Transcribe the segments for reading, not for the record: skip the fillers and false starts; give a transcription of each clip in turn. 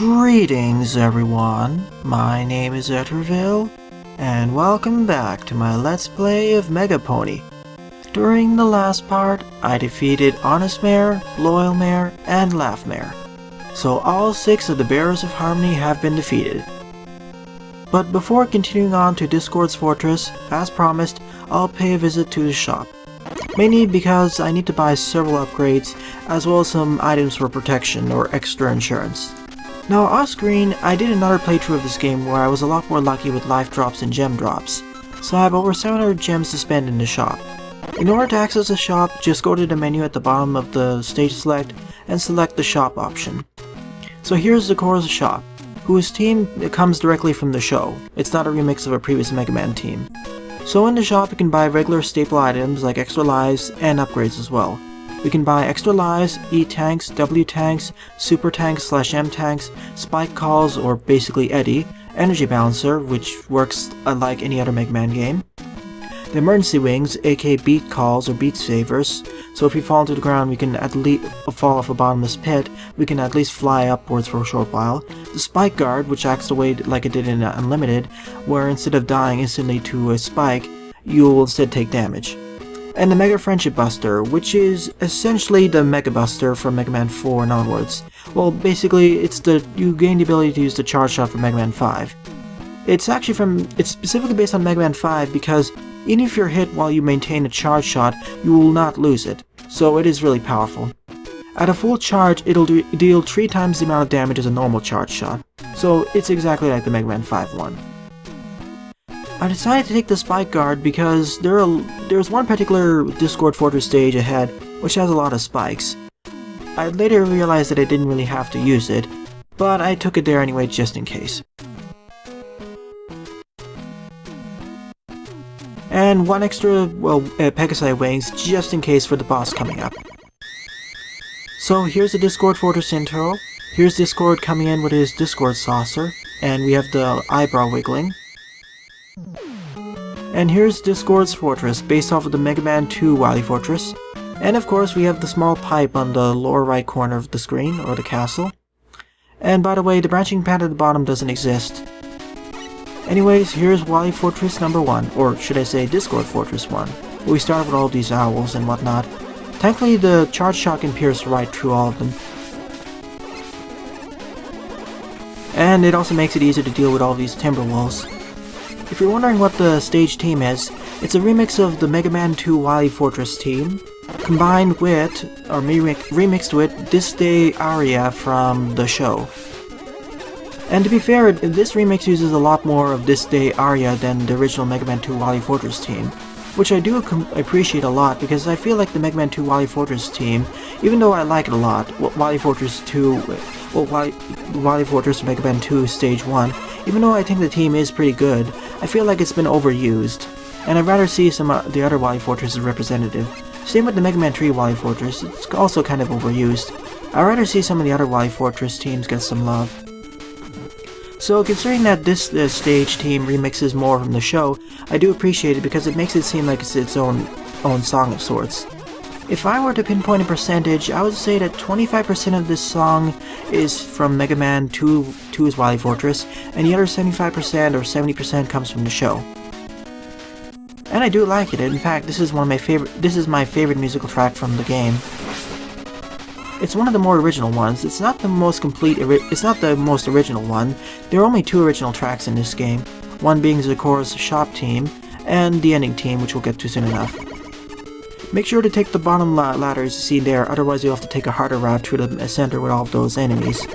Greetings everyone, my name is Etterville, and welcome back to my Let's Play of Mega Pony. During the last part, I defeated Honest Mare, Loyal Mare, and Laugh Mare. So all 6 of the Bearers of Harmony have been defeated. But before continuing on to Discord's Fortress, as promised, I'll pay a visit to the shop. Mainly because I need to buy several upgrades, as well as some items for protection or extra insurance. Now off screen, I did another playthrough of this game where I was a lot more lucky with life drops and gem drops, so I have over 700 gems to spend in the shop. In order to access the shop, just go to the menu at the bottom of the stage select and select the shop option. So here's the Core's shop, whose team comes directly from the show. It's not a remix of a previous Mega Man team. So in the shop you can buy regular staple items like extra lives and upgrades as well. We can buy extra lives, E tanks, W tanks, super tanks / M tanks, spike calls or basically Eddie, energy balancer which works like any other Mega Man game, the emergency wings aka beat calls or beat savers, so if we fall to the ground we can at least fall off a bottomless pit, we can at least fly upwards for a short while, the spike guard which acts the way like it did in Unlimited, where instead of dying instantly to a spike, you'll instead take damage. And the Mega Friendship Buster, which is essentially the Mega Buster from Mega Man 4 and onwards. Well, basically, you gain the ability to use the Charge Shot from Mega Man 5. It's specifically based on Mega Man 5 because even if you're hit while you maintain a Charge Shot, you will not lose it, so it is really powerful. At a full charge, it'll deal 3 times the amount of damage as a normal Charge Shot, so it's exactly like the Mega Man 5 one. I decided to take the Spike Guard because there's one particular Discord Fortress stage ahead which has a lot of spikes. I later realized that I didn't really have to use it, but I took it there anyway just in case. And one extra, Pegasi wings just in case for the boss coming up. So here's the Discord Fortress intro, here's Discord coming in with his Discord saucer, and we have the eyebrow wiggling. And here's Discord's Fortress, based off of the Mega Man 2 Wily Fortress. And of course we have the small pipe on the lower right corner of the screen, or the castle. And by the way, the branching pad at the bottom doesn't exist. Anyways, here's Wily Fortress number 1, or should I say Discord Fortress 1, where we start with all these owls and whatnot. Thankfully the Charge Shot can pierce right through all of them. And it also makes it easier to deal with all these Timberwolves. If you're wondering what the stage team is, it's a remix of the Mega Man 2 Wily Fortress team, combined with, or remixed with, This Day aria from the show. And to be fair, this remix uses a lot more of This Day aria than the original Mega Man 2 Wily Fortress team, which I do appreciate a lot because I feel like the Mega Man 2 Wily Fortress team, even though I like it a lot, Wily Fortress Mega Man 2 Stage 1, even though I think the team is pretty good, I feel like it's been overused, and I'd rather see some of the other Wily Fortresses representative. Same with the Mega Man 3 Wily Fortress, it's also kind of overused. I'd rather see some of the other Wily Fortress teams get some love. So considering that this stage team remixes more from the show, I do appreciate it because it makes it seem like it's its own song of sorts. If I were to pinpoint a percentage, I would say that 25% of this song is from Mega Man 2's Wily Fortress, and the other 75% or 70% comes from the show. And I do like it. In fact, this is my favorite musical track from the game. It's one of the more original ones. It's not the most original one. There are only 2 original tracks in this game, one being Zekor's shop team, and the ending team, which we'll get to soon enough. Make sure to take the bottom ladders you see there, otherwise you'll have to take a harder route through the center with all of those enemies.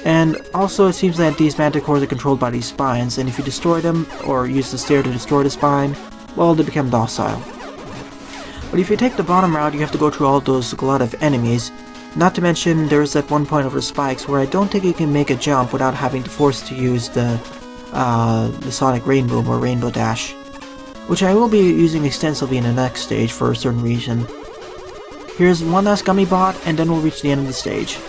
And also it seems that these manticores are controlled by these spines, and if you destroy them, or use the stair to destroy the spine, well, they become docile. But if you take the bottom route, you have to go through all those glut of enemies. Not to mention, there's that one point over spikes where I don't think you can make a jump without having to force to use the Sonic Rain Boom or Rainbow Dash, which I will be using extensively in the next stage for a certain reason. Here's one last Gummy Bot, and then we'll reach the end of the stage.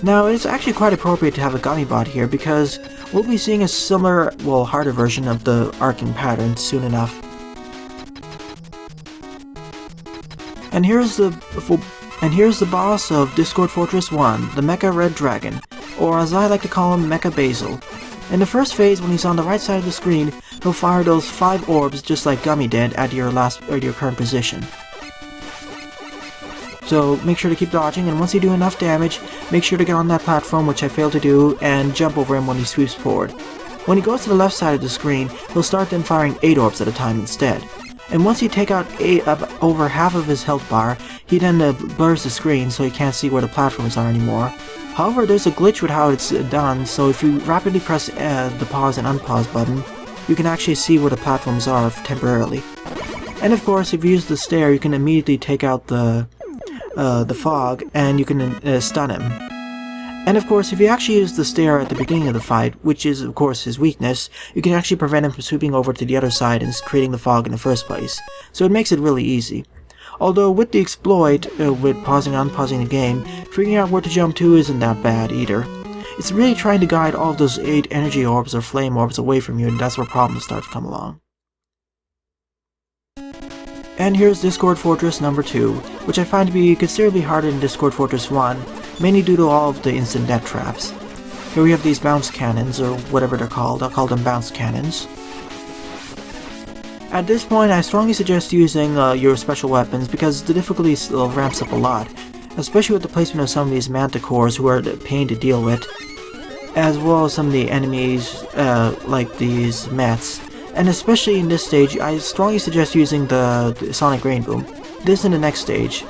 Now, it's actually quite appropriate to have a Gummy Bot here because we'll be seeing a similar, harder version of the arcing pattern soon enough. And here's the And here's the boss of Discord Fortress 1, the Mecha Red Dragon, or as I like to call him, Mecha Basil. In the first phase, when he's on the right side of the screen, he'll fire those 5 orbs just like Gummy did at your current position. So make sure to keep dodging, and once you do enough damage, make sure to get on that platform, which I failed to do, and jump over him when he sweeps forward. When he goes to the left side of the screen, he'll start then firing 8 orbs at a time instead. And once you take out over half of his health bar, he then blurs the screen so you can't see where the platforms are anymore. However, there's a glitch with how it's done, so if you rapidly press the pause and unpause button, you can actually see where the platforms are temporarily. And of course, if you use the stair, you can immediately take out the fog, and you can stun him. And of course, if you actually use the stair at the beginning of the fight, which is of course his weakness, you can actually prevent him from sweeping over to the other side and creating the fog in the first place. So it makes it really easy. Although with the exploit, with pausing and unpausing the game, figuring out where to jump to isn't that bad either. It's really trying to guide all of those 8 energy orbs or flame orbs away from you, and that's where problems start to come along. And here's Discord Fortress number 2, which I find to be considerably harder than Discord Fortress 1, mainly due to all of the instant death traps. Here we have these bounce cannons, or whatever they're called. I'll call them bounce cannons. At this point, I strongly suggest using your special weapons because the difficulty still ramps up a lot, especially with the placement of some of these manticores who are a pain to deal with, as well as some of the enemies like these Mets. And especially in this stage, I strongly suggest using the Sonic Rain Boom. This in the next stage.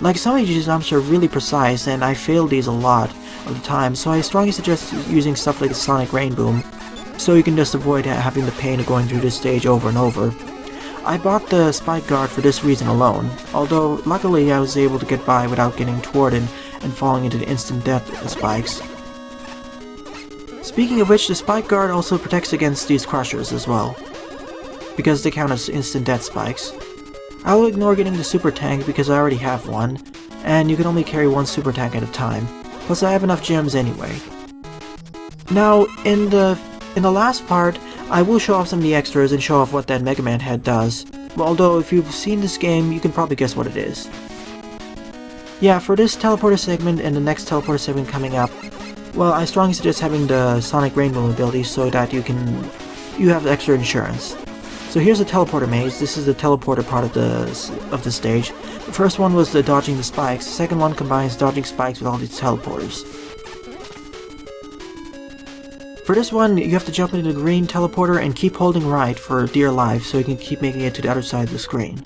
Like, some of these jumps are really precise, and I fail these a lot of the time, so I strongly suggest using stuff like the Sonic Rain Boom, so you can just avoid having the pain of going through this stage over and over. I bought the Spike Guard for this reason alone, although luckily I was able to get by without getting thwarted and falling into the instant death spikes. Speaking of which, the Spike Guard also protects against these crushers as well, because they count as instant death spikes. I will ignore getting the super tank because I already have one, and you can only carry one super tank at a time, plus I have enough gems anyway. Now, in the last part, I will show off some of the extras and show off what that Mega Man head does, although if you've seen this game, you can probably guess what it is. Yeah, for this teleporter segment and the next teleporter segment coming up, well, I strongly suggest having the Sonic Rainbow ability so that you have extra insurance. So here's the teleporter maze. This is the teleporter part of the stage. The first one was the dodging the spikes. The second one combines dodging spikes with all these teleporters. For this one, you have to jump into the green teleporter and keep holding right for dear life so you can keep making it to the other side of the screen.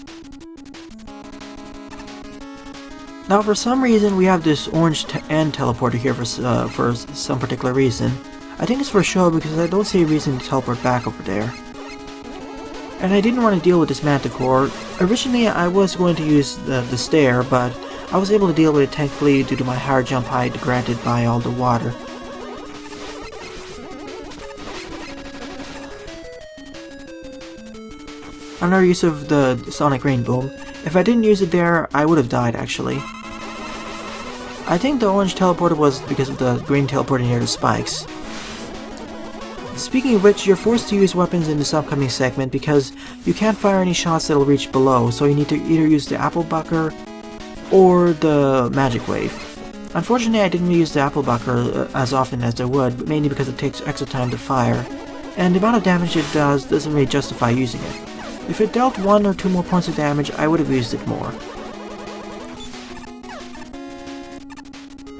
Now, for some reason, we have this orange end teleporter here for some particular reason. I think it's for show because I don't see a reason to teleport back over there. And I didn't want to deal with this manticore. Originally, I was going to use the stair, but I was able to deal with it thankfully due to my higher jump height granted by all the water. Another use of the Sonic Rain Boom. If I didn't use it there, I would have died actually. I think the orange teleporter was because of the green teleporter near the spikes. Speaking of which, you're forced to use weapons in this upcoming segment because you can't fire any shots that'll reach below, so you need to either use the Apple Bucker or the Magic Wave. Unfortunately, I didn't use the Apple Bucker as often as I would, mainly because it takes extra time to fire, and the amount of damage it does doesn't really justify using it. If it dealt 1 or 2 more points of damage, I would have used it more.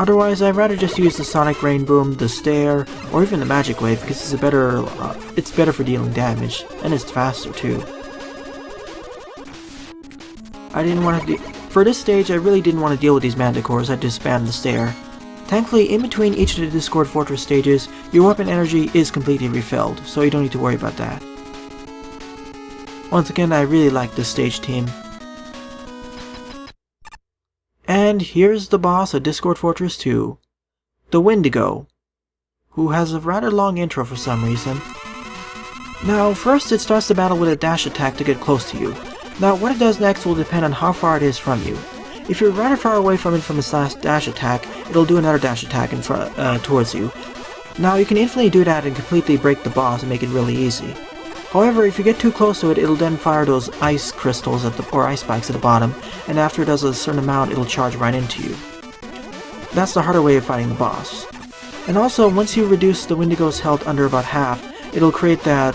Otherwise, I'd rather just use the Sonic Rain Boom, the Stair, or even the Magic Wave because it's better for dealing damage, and it's faster too. For this stage, I really didn't want to deal with these manticores. I just spammed the Stair. Thankfully, in between each of the Discord Fortress stages, your weapon energy is completely refilled, so you don't need to worry about that. Once again, I really like this stage team. And here's the boss of Discord Fortress 2, the Wendigo, who has a rather long intro for some reason. Now, first it starts the battle with a dash attack to get close to you. Now, what it does next will depend on how far it is from you. If you're rather far away from it from its last dash attack, it'll do another dash attack towards you. Now, you can infinitely do that and completely break the boss and make it really easy. However, if you get too close to it, it'll then fire those ice crystals or ice spikes at the bottom, and after it does a certain amount, it'll charge right into you. That's the harder way of fighting the boss. And also, once you reduce the Wendigo's health under about half, it'll create that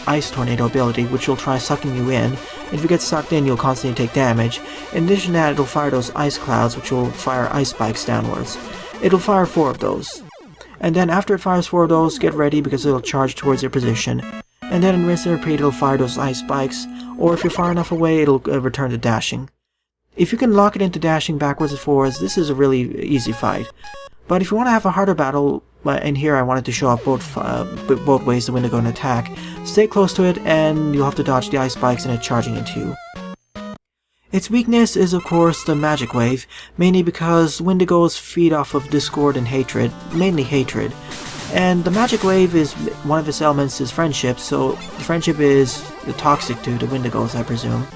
ice tornado ability, which will try sucking you in. And if you get sucked in, you'll constantly take damage. In addition to that, it'll fire those ice clouds, which will fire ice spikes downwards. It'll fire 4 of those. And then after it fires 4 of those, get ready because it'll charge towards your position. And then in rinse and repeat, it'll fire those ice spikes, or if you're far enough away, it'll return to dashing. If you can lock it into dashing backwards and forwards, this is a really easy fight. But if you want to have a harder battle, and here I wanted to show off both ways the Wendigo can attack, stay close to it and you'll have to dodge the ice spikes and it charging into you. Its weakness is of course the magic wave, mainly because Wendigos feed off of discord and hatred, mainly hatred. And the magic wave is, one of its elements is friendship, so friendship is toxic to the Wendigos, I presume.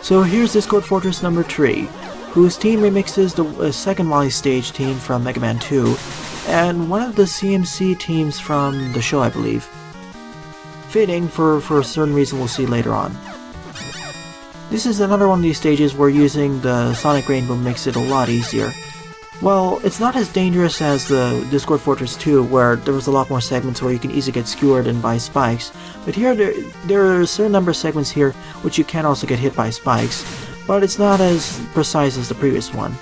So here's Discord Fortress number 3, whose team remixes the second Wily stage team from Mega Man 2, and one of the CMC teams from the show, I believe. Fitting for a certain reason we'll see later on. This is another one of these stages where using the Sonic Rainbow makes it a lot easier. Well, it's not as dangerous as the Discord Fortress 2, where there was a lot more segments where you can easily get skewered and by spikes, but here there are a certain number of segments here which you can also get hit by spikes, but it's not as precise as the previous one.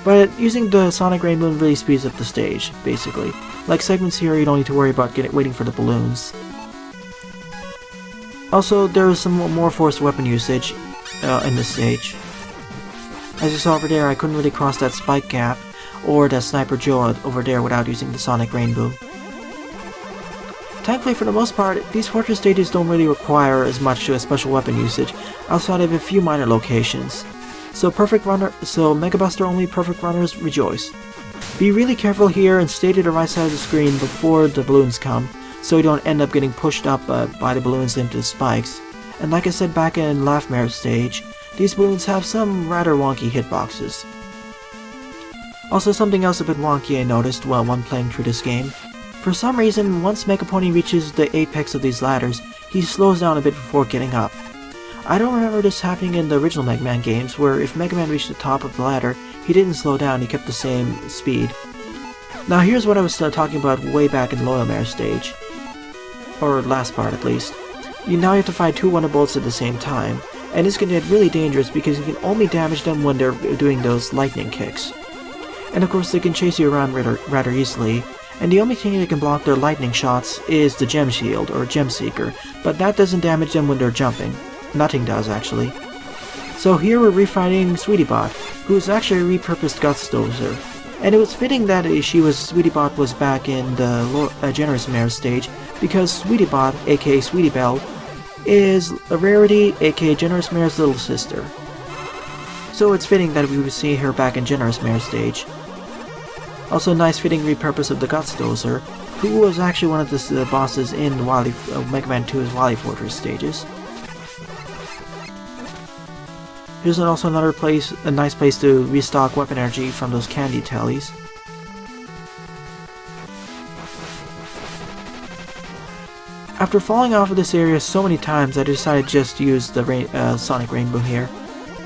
But using the Sonic Rainbow really speeds up the stage, basically. Like segments here, you don't need to worry about waiting for the balloons. Also, there is some more forced weapon usage in this stage. As you saw over there, I couldn't really cross that spike gap or that Sniper Joe over there without using the Sonic Rainbow. Thankfully, for the most part, these fortress stages don't really require as much special weapon usage outside of a few minor locations. So Mega Buster only perfect runners rejoice. Be really careful here and stay to the right side of the screen before the balloons come, so you don't end up getting pushed up by the balloons into the spikes. And like I said back in Laughmare stage, these balloons have some rather wonky hitboxes. Also, something else a bit wonky I noticed while playing through this game. For some reason, once Mega Pony reaches the apex of these ladders, he slows down a bit before getting up. I don't remember this happening in the original Mega Man games, where if Mega Man reached the top of the ladder, he didn't slow down, he kept the same speed. Now here's what I was talking about way back in Loyalmare stage. Or last part at least. Now you have to fight 2 Wonderbolts at the same time, and this can get really dangerous because you can only damage them when they're doing those lightning kicks. And of course they can chase you around rather easily, and the only thing that can block their lightning shots is the Gem Shield, or Gem Seeker, but that doesn't damage them when they're jumping. Nothing does, actually. So here we're refighting Sweetiebot, who is actually a repurposed Guts Dozer. And it was fitting that Sweetiebot was back in the Generous Mare stage, because Sweetiebot, aka Sweetie Belle, is a rarity, aka Generous Mare's little sister. So it's fitting that we would see her back in Generous Mare stage. Also a nice fitting repurpose of the Guts Dozer, who was actually one of the bosses in Mega Man 2's Wily Fortress stages. Here's also a nice place to restock weapon energy from those candy tallies. After falling off of this area so many times, I decided just to use the Sonic Rainbow here.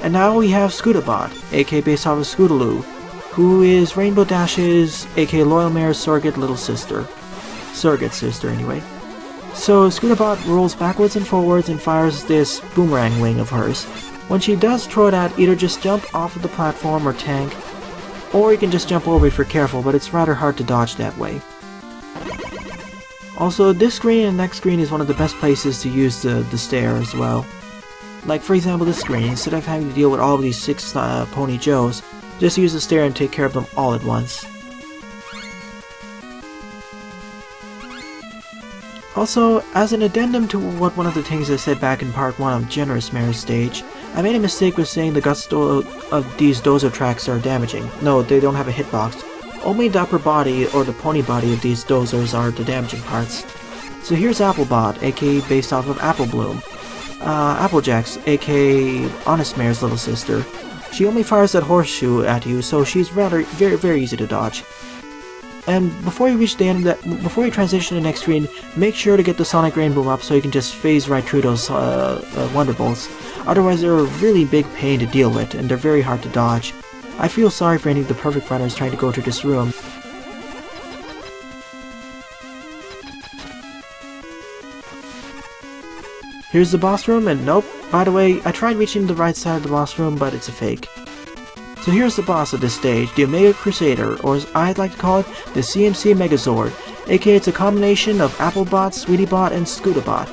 And now we have Scootabot, aka based off of Scootaloo, who is Rainbow Dash's, aka Loyalmare's surrogate little sister. Surrogate sister, anyway. So Scootabot rolls backwards and forwards and fires this boomerang wing of hers. When she does throw it out, either just jump off of the platform or tank, or you can just jump over if you're careful, but it's rather hard to dodge that way. Also, this screen and next screen is one of the best places to use the stair as well. Like for example this screen, instead of having to deal with all of these 6 Pony Joes, just use the stair and take care of them all at once. Also, as an addendum to one of the things I said back in part 1 of Generous Mare's stage, I made a mistake with saying the guts of these Dozer tracks are damaging. No, they don't have a hitbox. Only the upper body or the pony body of these Dozers are the damaging parts. So here's Applebot, aka based off of Apple Bloom. Applejack's, aka Honest Mare's little sister. She only fires that horseshoe at you, so she's very easy to dodge. And before you reach the end of that, before you transition to the next screen, make sure to get the Sonic Rainbow up so you can just phase right through those Wonder Bolts. Otherwise, they're a really big pain to deal with, and they're very hard to dodge. I feel sorry for any of the perfect runners trying to go to this room. Here's the boss room, and nope, by the way, I tried reaching the right side of the boss room, but it's a fake. So here's the boss of this stage, the Omega Crusader, or as I'd like to call it, the CMC Megazord, aka it's a combination of Applebot, Sweetiebot, and Scootabot.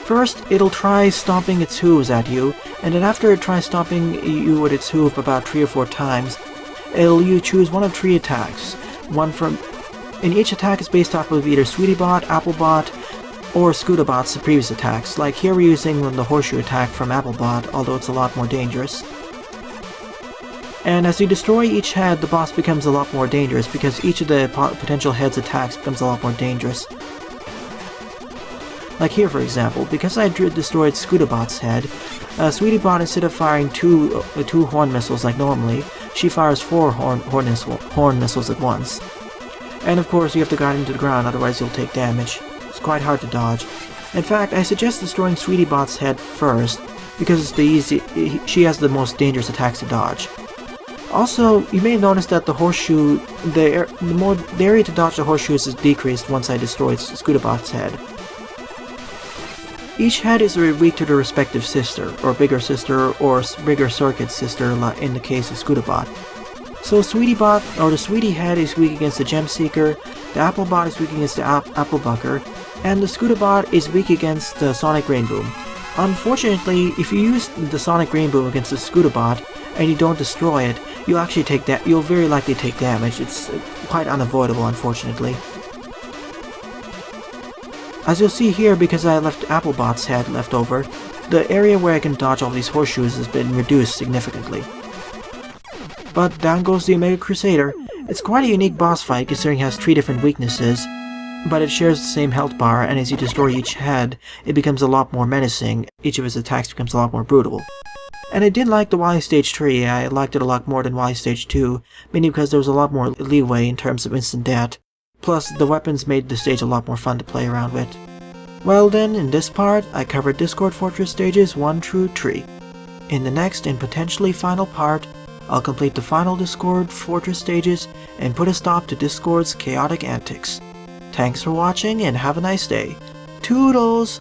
First, it'll try stomping its hooves at you, and then after it tries stomping you with its hoof about 3 or 4 times, you choose one of 3 attacks. And each attack is based off of either Sweetiebot, Applebot, or Scootabot's previous attacks. Like here we're using the horseshoe attack from Applebot, although it's a lot more dangerous. And as you destroy each head, the boss becomes a lot more dangerous because each of the potential head's attacks becomes a lot more dangerous. Like here for example, because I destroyed Scootabot's head, Sweetiebot, instead of firing two horn missiles like normally, she fires 4 horn missiles at once. And of course you have to guide into the ground, otherwise you'll take damage. It's quite hard to dodge. In fact, I suggest destroying Sweetiebot's head first, because she has the most dangerous attacks to dodge. Also, you may have noticed that the horseshoe, the area to dodge the horseshoes is decreased once I destroyed Scootabot's head. Each head is weak to their respective sister, or bigger circuit sister in the case of Scootabot. So Sweetiebot, or the Sweetie head, is weak against the Gem Seeker, the Applebot is weak against the Applebucker, and the Scootabot is weak against the Sonic Rainbow. Unfortunately, if you use the Sonic Rainbow against the Scootabot, and you don't destroy it, you'll very likely take damage. It's quite unavoidable, unfortunately. As you'll see here, because I left Applebot's head left over, the area where I can dodge all these horseshoes has been reduced significantly. But down goes the Omega Crusader. It's quite a unique boss fight considering it has 3 different weaknesses, but it shares the same health bar, and as you destroy each head, it becomes a lot more menacing. Each of its attacks becomes a lot more brutal. And I did like the Wily Stage 3, I liked it a lot more than Wily Stage 2, mainly because there was a lot more leeway in terms of instant death. Plus, the weapons made the stage a lot more fun to play around with. Well then, in this part, I covered Discord Fortress stages 1 through 3. In the next and potentially final part, I'll complete the final Discord Fortress stages and put a stop to Discord's chaotic antics. Thanks for watching and have a nice day. Toodles!